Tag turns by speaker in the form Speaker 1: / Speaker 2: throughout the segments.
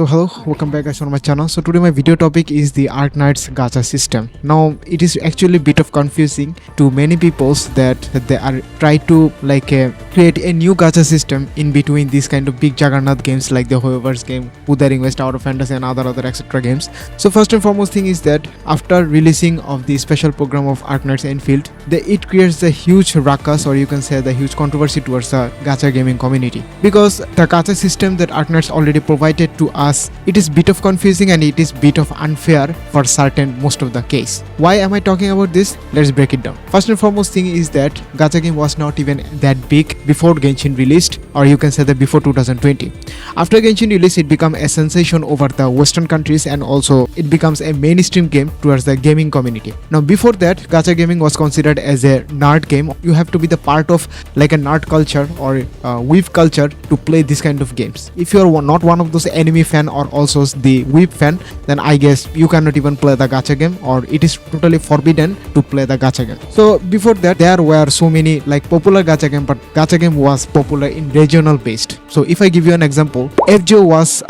Speaker 1: So hello, welcome back guys on my channel. So today my video topic is the Arknights Gacha system. Now it is actually a bit of confusing to many peoples that they are try to create a new gacha system in between these kind of big juggernaut games like the Hoyoverse game, Wuthering West, Out of Fantasy and other etc games. So first and foremost thing is that after releasing of the special program of Arknights Endfield, it creates a huge ruckus, or you can say the huge controversy towards the gacha gaming community, because the gacha system that Arknights already provided to us, it is bit of confusing and it is bit of unfair for certain most of the case. Why am I talking about this? Let's break it down. First and foremost thing is that gacha game was not even that big before Genshin released, or you can say that before 2020. After Genshin release, it became a sensation over the western countries and also it becomes a mainstream game towards the gaming community. Now before that, gacha gaming was considered as a nerd game. You have to be the part of like a nerd culture or weeb culture to play this kind of games. If you are not one of those anime fan or also the weeb fan, then I guess you cannot even play the gacha game, or it is totally forbidden to play the gacha game. So before that, there were so many like popular gacha game, but gacha game was popular in regional based. So if I give you an example, FGO was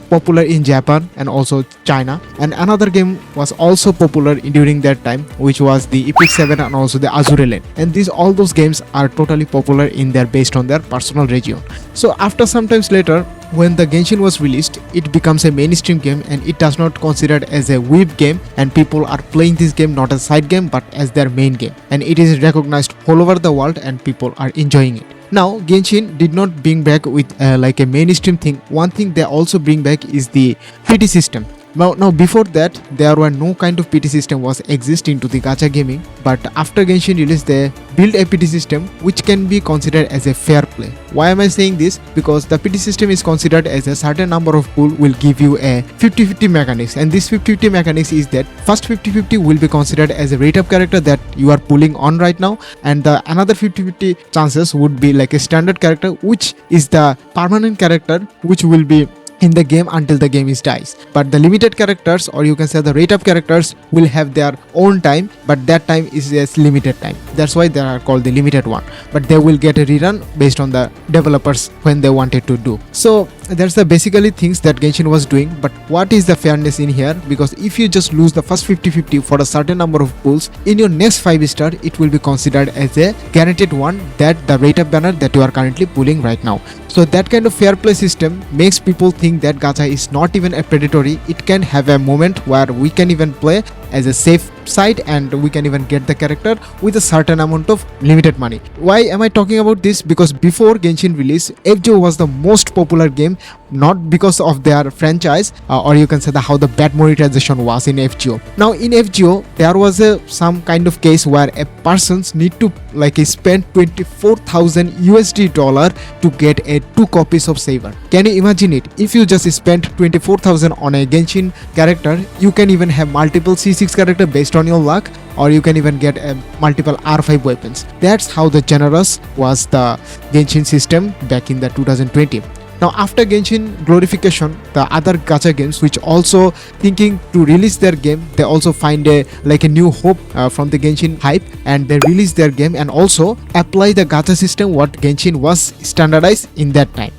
Speaker 1: popular in Japan and also China, and another game was also popular during that time, which was the Epic 7 and also the Azure Lane. And all those games are totally popular in there based on their personal region. So after some times later, when the Genshin was released, it becomes a mainstream game and it does not considered as a weeb game, and people are playing this game not as side game but as their main game, and it is recognized all over the world and people are enjoying it. Now Genshin did not bring back with like a mainstream thing. One thing they also bring back is the PT system. Now before that, there were no kind of PT system was exist into the gacha gaming, but after Genshin release, they built a PT system which can be considered as a fair play. Why am I saying this? Because the PT system is considered as a certain number of pool will give you a 50-50 mechanics, and this 50-50 mechanics is that first 50-50 will be considered as a rate up character that you are pulling on right now, and the another 50-50 chances would be like a standard character, which is the permanent character which will be in the game until the game is dies. But the limited characters, or you can say the rate up characters, will have their own time, but that time is a limited time. That's why they are called the limited one, but they will get a rerun based on the developers when they wanted to do. So that's the basically things that Genshin was doing. But what is the fairness in here? Because if you just lose the first 50-50 for a certain number of pulls, in your next 5-star it will be considered as a guaranteed one, that the rate up banner that you are currently pulling right now. So that kind of fair play system makes people think that gacha is not even a predatory. It can have a moment where we can even play as a safe side and we can even get the character with a certain amount of limited money. Why am I talking about this? Because before Genshin release, FGO was the most popular game, not because of their franchise, or you can say how the bad monetization was in FGO. Now in FGO, there was some kind of case where a persons need to spend 24,000 USD dollar to get a 2 copies of Saver. Can you imagine it? If you just spend 24,000 on a Genshin character, you can even have multiple C6 character based on your luck, or you can even get multiple R5 weapons. That's how the generous was the Genshin system back in the 2020. Now after Genshin glorification, the other gacha games which also thinking to release their game, they also find a new hope from the Genshin hype, and they release their game and also apply the gacha system what Genshin was standardized in that time.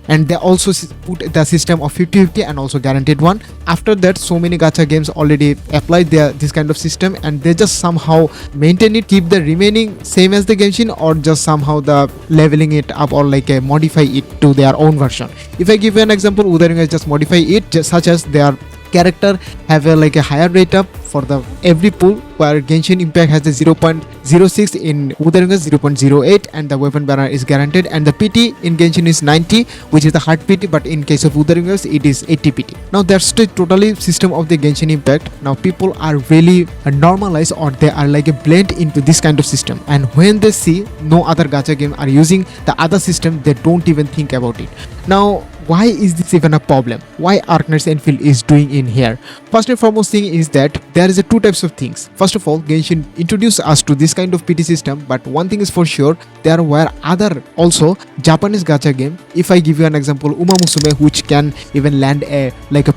Speaker 1: And they also put the system of 50-50 and also guaranteed one. After that, so many gacha games already applied this kind of system, and they just somehow maintain it, keep the remaining same as the Genshin, or just somehow the leveling it up or modify it to their own version. If I give you an example, Wuthering West just modify it such as their character have a higher rate up for the every pool, where Genshin Impact has the 0.06, in Wuthering West 0.08, and the weapon banner is guaranteed, and the PT in Genshin is 90, which is the hard PT, but in case of Wuthering West it is 80 PT. Now that's the totally system of the Genshin Impact. Now people are really normalized, or they are a blend into this kind of system, and when they see no other gacha game are using the other system, they don't even think about it. Now why is this even a problem? Why Arknights Endfield is doing in here? First and foremost thing is that there is two types of things. First of all, Genshin introduced us to this kind of PT system, but one thing is for sure, there were other also Japanese gacha game. If I give you an example, Uma Musume, which can even land a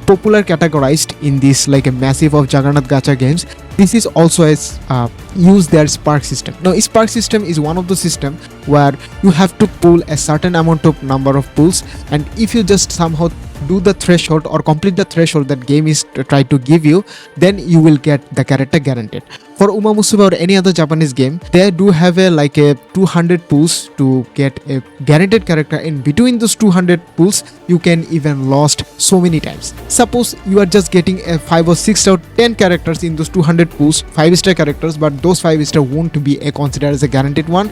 Speaker 1: popular categorized in this a massive of juggernaut gacha games. This is also use their Spark system. Now Spark system is one of the system where you have to pull a certain amount of number of pulls, and if you just somehow do the threshold or complete the threshold that game is try to give you, then you will get the character guaranteed. For Uma Musume or any other Japanese game, they do have a 200 pulls to get a guaranteed character. In between those 200 pulls, you can even lost so many times. Suppose you are just getting a 5 or 6 or 10 characters in those 200 pulls, 5-star characters, but those 5-star won't be considered as a guaranteed one.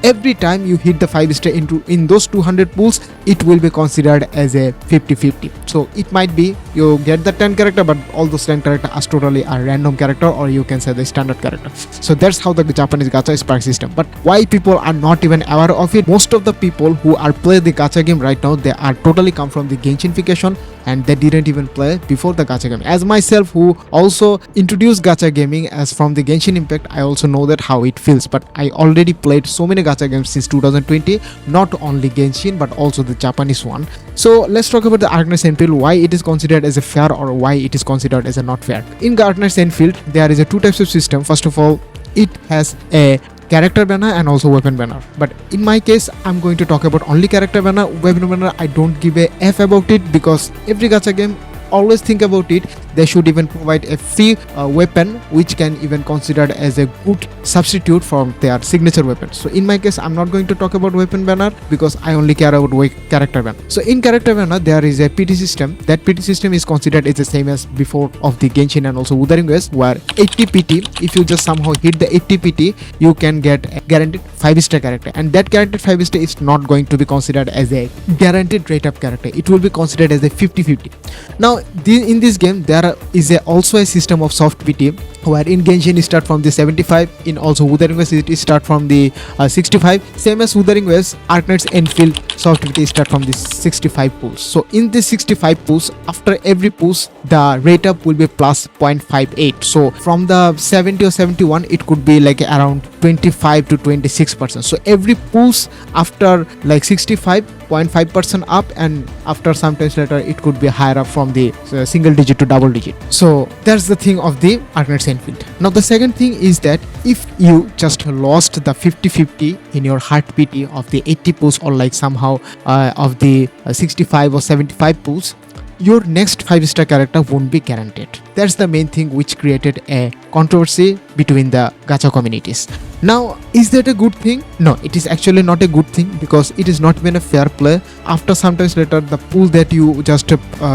Speaker 1: Every time you hit the 5-star in those 200 pulls, it will be considered as a 50-50. So it might be you get the 10 character, but all those 10 characters are totally a random character, or you can say the standard character. So that's how the Japanese gacha spark system. But why people are not even aware of it? Most of the people who are play the gacha game right now, they are totally come from the Genshinfication, and they didn't even play before the gacha game. As myself, who also introduced gacha gaming as from the Genshin Impact, I also know that how it feels. But I already played so many gacha games since 2020, not only Genshin but also the Japanese one. So let's talk about the Arknights Endfield, why it is considered as a fair or why it is considered as a not fair. In Arknights Endfield, there is a two types of system. First of all, it has a character banner and also weapon banner, but in my case I'm going to talk about only character banner. Weapon banner I don't give a f about it, because every gacha game always think about it, they should even provide a free weapon which can even considered as a good substitute for their signature weapon. So in my case I'm not going to talk about weapon banner because I only care about character banner. So in character banner there is a PT system. That PT system is considered as the same as before of the Genshin and also Wuthering Waves, where 80 PT, if you just somehow hit the 80 PT, you can get a guaranteed 5-star character, and that guaranteed 5-star is not going to be considered as a guaranteed rate up character. It will be considered as a 50-50. Now in this game there is also a system of soft PT, where in Genshin it start from the 75, in also Wuthering Waves it start from the 65. Same as Wuthering Waves, Arknights Endfield soft PT start from the 65 pulls. So in this 65 pulls, after every pulls the rate up will be plus 0.58. So from the 70 or 71 it could be like around 25 to 26%. So every pulls after like 65.5% up, and after sometimes later it could be higher up from the single digit to double digit. So that's the thing of the Arknights Endfield. Now the second thing is that if you just lost the 50-50 in your heart PT of the 80 pulls, or like somehow of the 65 or 75 pulls, your next 5-star character won't be guaranteed. That's the main thing which created a controversy between the gacha communities. Now, is that a good thing? No, it is actually not a good thing, because it is not even a fair play. After sometimes later, the pool that you just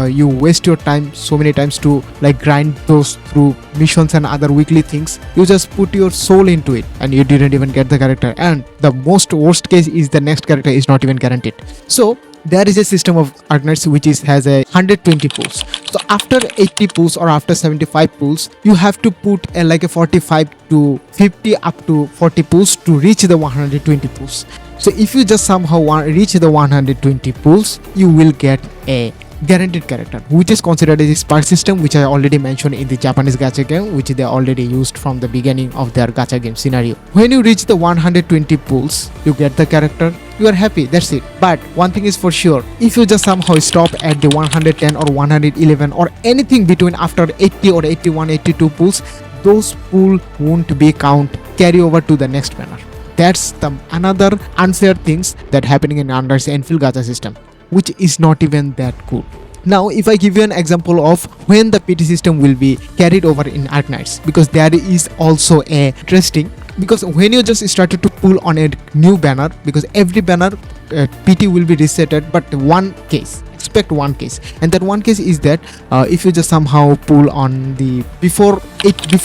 Speaker 1: you waste your time so many times to like grind those through missions and other weekly things, you just put your soul into it and you didn't even get the character, and the most worst case is the next character is not even guaranteed. So there is a system of Arknights which has a 120 pulls. So after 80 pulls or after 75 pulls, you have to put like a 45 to 50 up to 40 pulls to reach the 120 pulls. So if you just somehow reach the 120 pulls, you will get a guaranteed character, which is considered as a spark system, which I already mentioned in the Japanese gacha game, which they already used from the beginning of their gacha game scenario. When you reach the 120 pulls, you get the character, you are happy, that's it. But one thing is for sure, if you just somehow stop at the 110 or 111 or anything between after 80 or 81, 82 pulls, those pool won't be carry over to the next banner. That's the another unfair things that happening in Arknights Endfield gacha system, which is not even that good. Now if I give you an example of when the PT system will be carried over in Arknights, because there is also a interesting, because when you just started to pull on a new banner, because every banner PT will be resetted, but one case, expect one case, and that one case is that if you just somehow pull on the before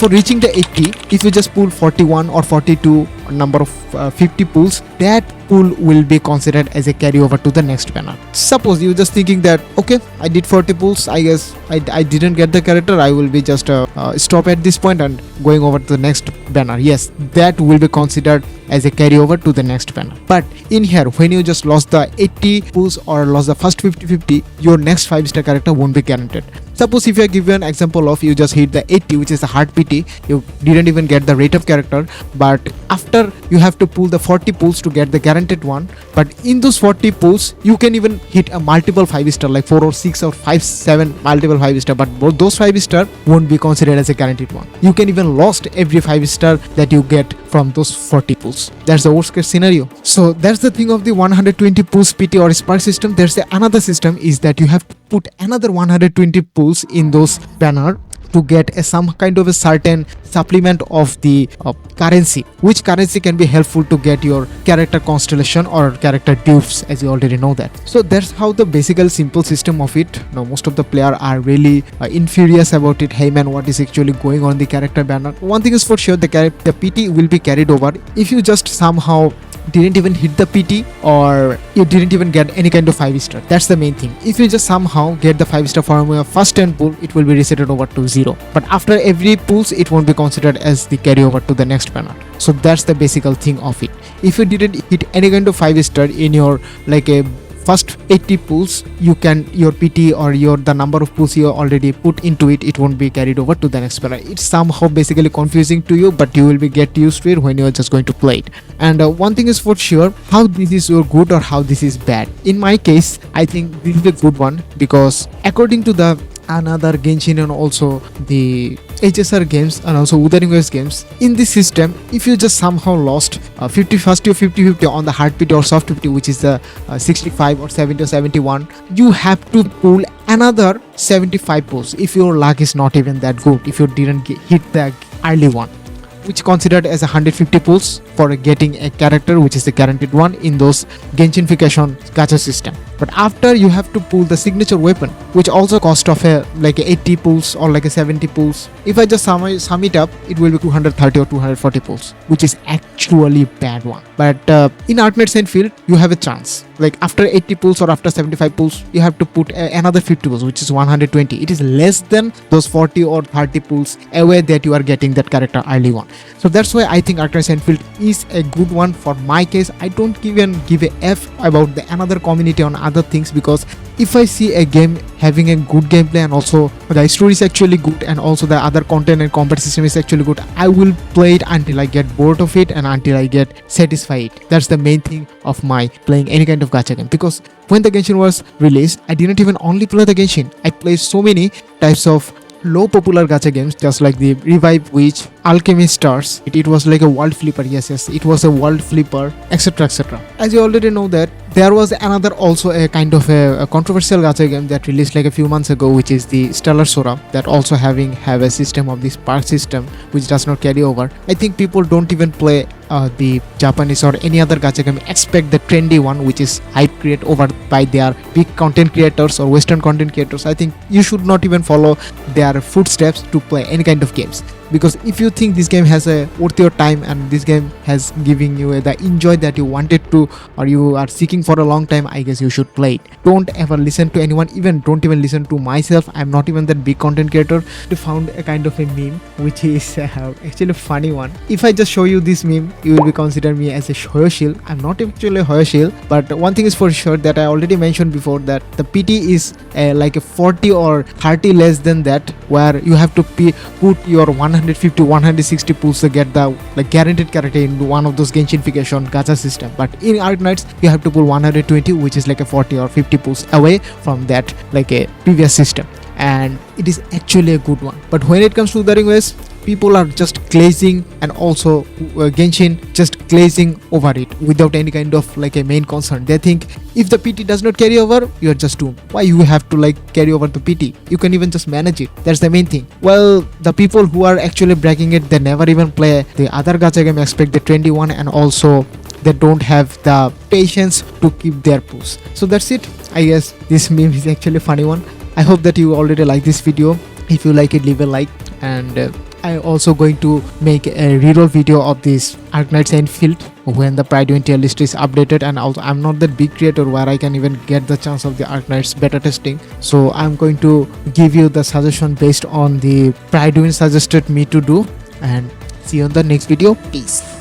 Speaker 1: reaching the 80, if you just pull 41 or 42 number of 50 pulls, that pool will be considered as a carryover to the next banner. Suppose you just thinking that okay, I did 40 pulls, I guess I didn't get the character, I will be just stop at this point and going over to the next banner. Yes, that will be considered as a carryover to the next banner. But in here, when you just lost the 80 pulls or lost the first 50-50, your next 5-star character won't be guaranteed. Suppose if I give you an example of you just hit the 80, which is the hard PT, you didn't even get the rate of character, but after you have to pull the 40 pulls to get the guaranteed one, but in those 40 pulls you can even hit a multiple 5-star like 4 or 6 or 5, 7 multiple 5-star, but those 5-star won't be considered as a guaranteed one. You can even lost every 5-star that you get from those 40 pulls. That's the worst case scenario. So that's the thing of the 120 pulls PT or spark system. There's another system is that you have to put another 120 pulls in those banner to get some kind of a certain supplement of the currency, which currency can be helpful to get your character constellation or character dupes, as you already know that. So that's how the basically simple system of it. Now most of the player are really infurious about it. Hey man, what is actually going on in the character banner? One thing is for sure, the PT will be carried over if you just somehow didn't even hit the PT or you didn't even get any kind of 5-star. That's the main thing. If you just somehow get the 5-star from your first 10 pull, it will be resetted over to 0. But after every pulls, it won't be considered as the carryover to the next banner. So that's the basic thing of it. If you didn't hit any kind of 5-star in your like a first 80 pulls, you can your PT or the number of pulls you already put into it won't be carried over to the next banner. It's somehow basically confusing to you, but you will be get used to it when you're just going to play it. And one thing is for sure, how this is good or how this is bad. In my case, I think this is a good one, because according to the another Genshin and also the HSR games and also Wuthering Waves games, in this system, if you just somehow lost 50-50 or 50-50 on the hard PT or soft PT, which is the 65 or 70 or 71, you have to pull another 75 pulls if your luck is not even that good, if you didn't hit the early one, which considered as 150 pulls for getting a character which is the guaranteed one in those Genshinfication gacha system. But after you have to pull the signature weapon, which also cost of a like a 80 pulls or like a 70 pulls. If I just sum it up, it will be 230 or 240 pulls, which is actually bad one. But in Arknights Endfield, you have a chance. Like after 80 pulls or after 75 pulls, you have to put another 50 pulls, which is 120. It is less than those 40 or 30 pulls away that you are getting that character early one. So that's why I think Arknights Endfield is a good one for my case. I don't even give a F about the another community on other things, because if I see a game having a good gameplay and also the story is actually good and also the other content and combat system is actually good, I will play it until I get bored of it and until I get satisfied. That's the main thing of my playing any kind of gacha game, because when the Genshin was released, I didn't even only play the Genshin. I played so many types of low popular gacha games, just like the Revive Witch, Alchemy Stars. It was like a world flipper. Yes, it was a world flipper, etc, etc. As you already know that there was another also a kind of a controversial gacha game that released like a few months ago, which is the Stellar Sora, that also have a system of this spark system which does not carry over. I think people don't even play the Japanese or any other gacha game, expect the trendy one which is hype created over by their big content creators or western content creators. I think you should not even follow their footsteps to play any kind of games, because if you think this game has a worth your time and this game has giving you the enjoy that you wanted to or you are seeking for a long time, I guess you should play it. Don't ever listen to anyone, don't even listen to myself. I'm not even that big content creator. I found a kind of a meme which is actually a funny one. If I just show you this meme, you will be consider me as a Hoyoshil. I'm not actually a Hoyoshil, but one thing is for sure that I already mentioned before, that the PT is like a 40 or 30 less than that, where you have to put your 150 160 pulls to get the like guaranteed character in one of those Genshinfication gacha system. But in Arknights, you have to pull 120, which is like a 40 or 50 pulls away from that like a previous system, and it is actually a good one. But when it comes to the Waves, people are just glazing, and also Genshin just glazing over it without any kind of like a main concern. They think if the PT does not carry over, you are just doomed. Why you have to like carry over the PT? You can even just manage it. That's the main thing. Well, the people who are actually bragging it, they never even play the other gacha game, expect the trendy one, and also they don't have the patience to keep their pulls. So that's it. I guess this meme is actually a funny one. I hope that you already like this video. If you like it, leave a like, and I'm also going to make a reroll video of this Arknights Endfield when the Pride 20 tier list is updated. And also I'm not that big creator where I can even get the chance of the Arknights beta testing, so I'm going to give you the suggestion based on the Pride suggested me to do. And see you on the next video. Peace.